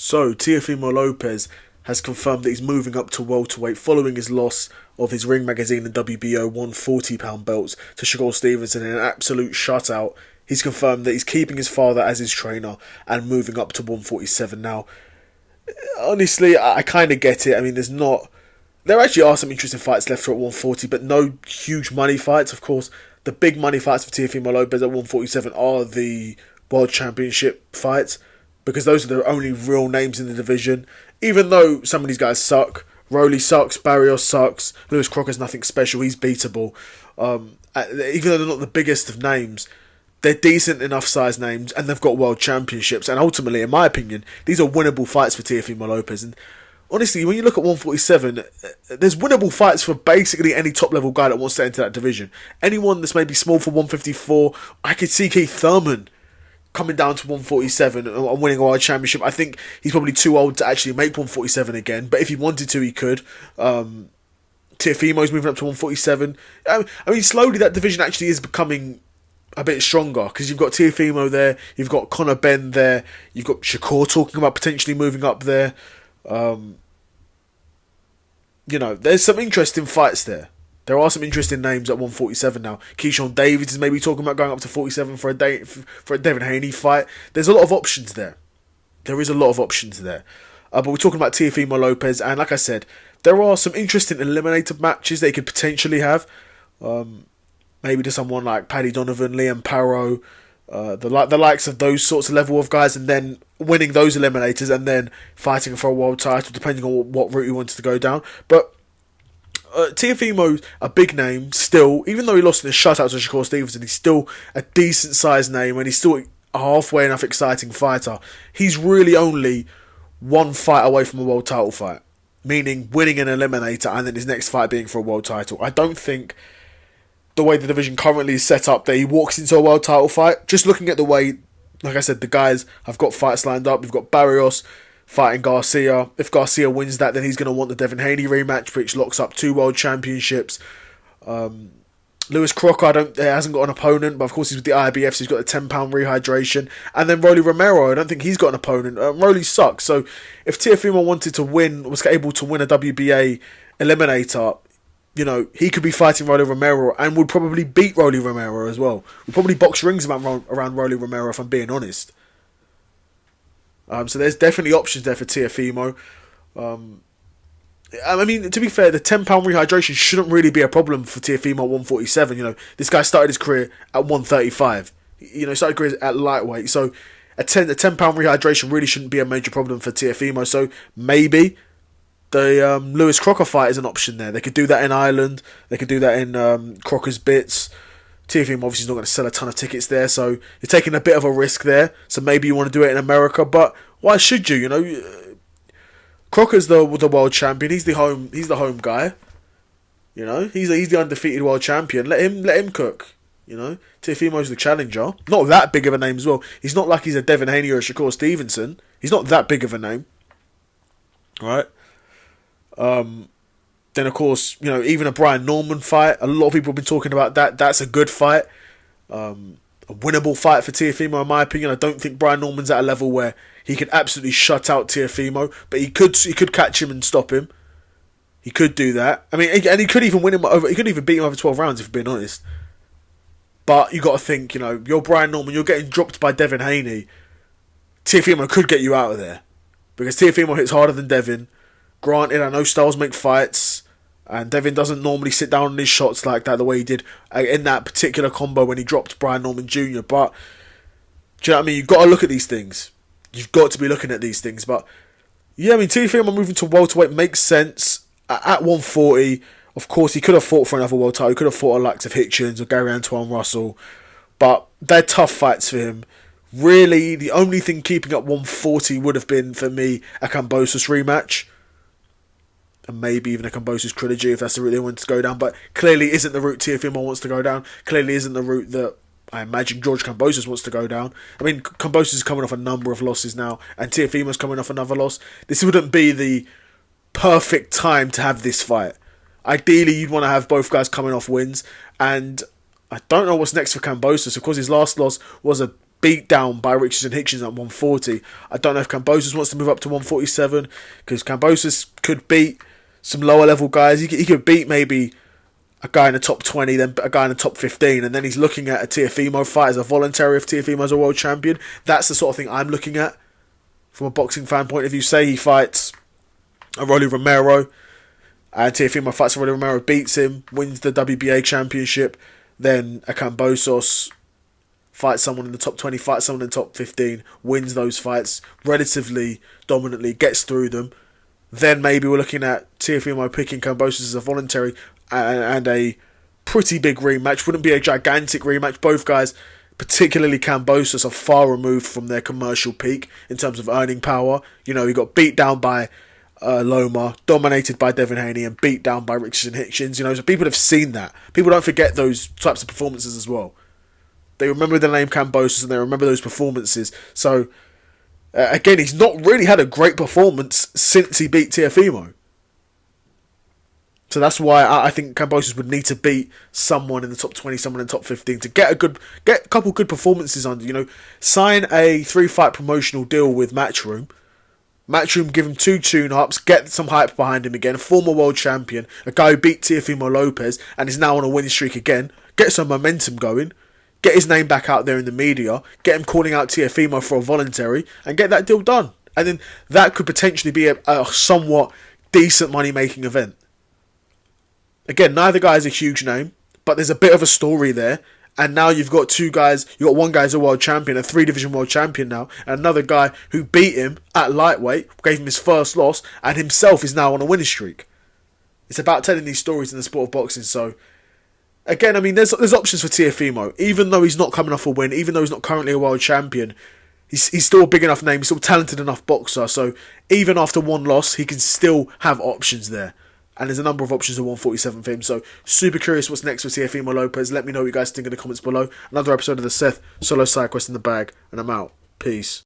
So, Teofimo Lopez has confirmed that he's moving up to welterweight following his loss of his Ring Magazine and WBO 140-pound belts to Shakur Stevenson in an absolute shutout. He's confirmed that he's keeping his father as his trainer and moving up to 147 now. Honestly, I kind of get it. I mean, there actually are some interesting fights left for at 140, but no huge money fights. Of course, the big money fights for Teofimo Lopez at 147 are the World Championship fights, because those are the only real names in the division. Even though some of these guys suck, Rolly sucks, Barrios sucks, Lewis Crocker's nothing special, he's beatable. Even though they're not the biggest of names, they're decent enough size names, and they've got world championships. And ultimately, in my opinion, these are winnable fights for Teofimo Lopez. And honestly, when you look at 147, there's winnable fights for basically any top-level guy that wants to enter that division. Anyone that's maybe small for 154, I could see Keith Thurman coming down to 147 and winning a world championship. I think he's probably too old to actually make 147 again, but if he wanted to, he could. Teofimo's moving up to 147. I mean, slowly that division actually is becoming a bit stronger, because you've got Teofimo there, you've got Conor Benn there, you've got Shakur talking about potentially moving up there. There's some interesting fights there. There are some interesting names at 147 now. Keyshawn Davis is maybe talking about going up to 47 for a Devin Haney fight. There's a lot of options there. There is a lot of options there. But we're talking about Teofimo Lopez, and like I said, there are some interesting eliminator matches they could potentially have. Maybe to someone like Paddy Donovan, Liam Parrow, the likes of those sorts of level of guys, and then winning those eliminators and then fighting for a world title, depending on what route you wanted to go down. But Teofimo's a big name still, even though he lost in a shutout to Shakur Stevenson. He's still a decent sized name, and he's still a halfway enough exciting fighter. He's really only one fight away from a world title fight, meaning winning an eliminator and then his next fight being for a world title. I don't think the way the division currently is set up that he walks into a world title fight. Just looking at the way, like I said, the guys have got fights lined up. We've got Barrios fighting Garcia. If Garcia wins that, then he's going to want the Devin Haney rematch, which locks up 2 world championships. Lewis Crocker hasn't got an opponent, but of course he's with the IBF, so he's got a £10 rehydration. And then Rolly Romero, I don't think he's got an opponent. Rolly sucks. So if Teofimo was able to win a WBA eliminator, he could be fighting Rolly Romero and would probably beat Rolly Romero as well. Would probably box rings around Rolly Romero, if I'm being honest. So there's definitely options there for Teofimo. I mean, to be fair, the £10 rehydration shouldn't really be a problem for Teofimo at 147. This guy started his career at 135. Started career at lightweight. So a £10 rehydration really shouldn't be a major problem for Teofimo. So maybe the Lewis Crocker fight is an option there. They could do that in Ireland. They could do that in Crocker's Bits. Teofimo obviously is not going to sell a ton of tickets there, so you're taking a bit of a risk there. So maybe you want to do it in America, but why should you? Crocker's the world champion. He's the home guy. He's the undefeated world champion. Let him cook. Teofimo's the challenger. Not that big of a name as well. He's not like he's a Devin Haney or a Shakur Stevenson. He's not that big of a name, right? Then, of course, even a Brian Norman fight. A lot of people have been talking about that. That's a good fight. A winnable fight for Teofimo, in my opinion. I don't think Brian Norman's at a level where he could absolutely shut out Teofimo, but he could catch him and stop him. He could do that. I mean, and he could even win him over. He could even beat him over 12 rounds, if we're being honest. But you got to think, you're Brian Norman. You're getting dropped by Devin Haney. Teofimo could get you out of there, because Teofimo hits harder than Devin. Granted, I know styles make fights, and Devin doesn't normally sit down on his shots like that the way he did in that particular combo when he dropped Brian Norman Jr. But, do you know what I mean? You've got to look at these things. You've got to be looking at these things. But, yeah, I mean, Teofimo moving to welterweight makes sense. At 140, of course, he could have fought for another world title. He could have fought a likes of Hitchens or Gary Antoine Russell. But they're tough fights for him. Really, the only thing keeping up 140 would have been, for me, a Kambosos rematch. And maybe even a Kambosos trilogy if that's the route they want to go down. But clearly isn't the route Teofimo wants to go down. Clearly isn't the route that I imagine George Kambosos wants to go down. I mean, Kambosos is coming off a number of losses now, and Teofimo's coming off another loss. This wouldn't be the perfect time to have this fight. Ideally, you'd want to have both guys coming off wins, and I don't know what's next for Kambosos. Of course, his last loss was a beat down by Richards and Hitchens at 140. I don't know if Kambosos wants to move up to 147, because Kambosos could beat some lower level guys. He could beat maybe a guy in the top 20, then a guy in the top 15, and then he's looking at a Teofimo fight as a voluntary if Teofimo's a world champion. That's the sort of thing I'm looking at from a boxing fan point of view. Say he fights a Rolly Romero, and Teofimo fights a Rolly Romero, beats him, wins the WBA championship, then a Kambosos fights someone in the top 20, fights someone in the top 15, wins those fights relatively dominantly, gets through them. Then maybe we're looking at Teofimo picking Kambosos as a voluntary and a pretty big rematch. Wouldn't be a gigantic rematch. Both guys, particularly Kambosos, are far removed from their commercial peak in terms of earning power. You know, he got beat down by Loma, dominated by Devin Haney, and beat down by Richards and Hitchens. You know, so people have seen that. People don't forget those types of performances as well. They remember the name Kambosos and they remember those performances. So, again, he's not really had a great performance since he beat Teofimo. So that's why I think Kambosos would need to beat someone in the top 20, someone in the top 15 to get a couple good performances under. You know, sign a 3-fight promotional deal with Matchroom. Matchroom give him 2 tune-ups, get some hype behind him again. A former world champion, a guy who beat Teofimo Lopez and is now on a winning streak again. Get some momentum going. Get his name back out there in the media. Get him calling out Teofimo for a voluntary and get that deal done. And then that could potentially be a somewhat decent money-making event. Again, neither guy is a huge name, but there's a bit of a story there. And now you've got 2 guys. You've got one guy's a world champion, a 3-division world champion now, and another guy who beat him at lightweight, gave him his first loss, and himself is now on a winning streak. It's about telling these stories in the sport of boxing. So, again, I mean, there's options for Teofimo. Even though he's not coming off a win, even though he's not currently a world champion, he's still a big enough name, he's still a talented enough boxer. So, even after one loss, he can still have options there. And there's a number of options at 147 for him. So, super curious what's next for Teofimo Lopez. Let me know what you guys think in the comments below. Another episode of the Seth Solo Side Quest in the bag. And I'm out. Peace.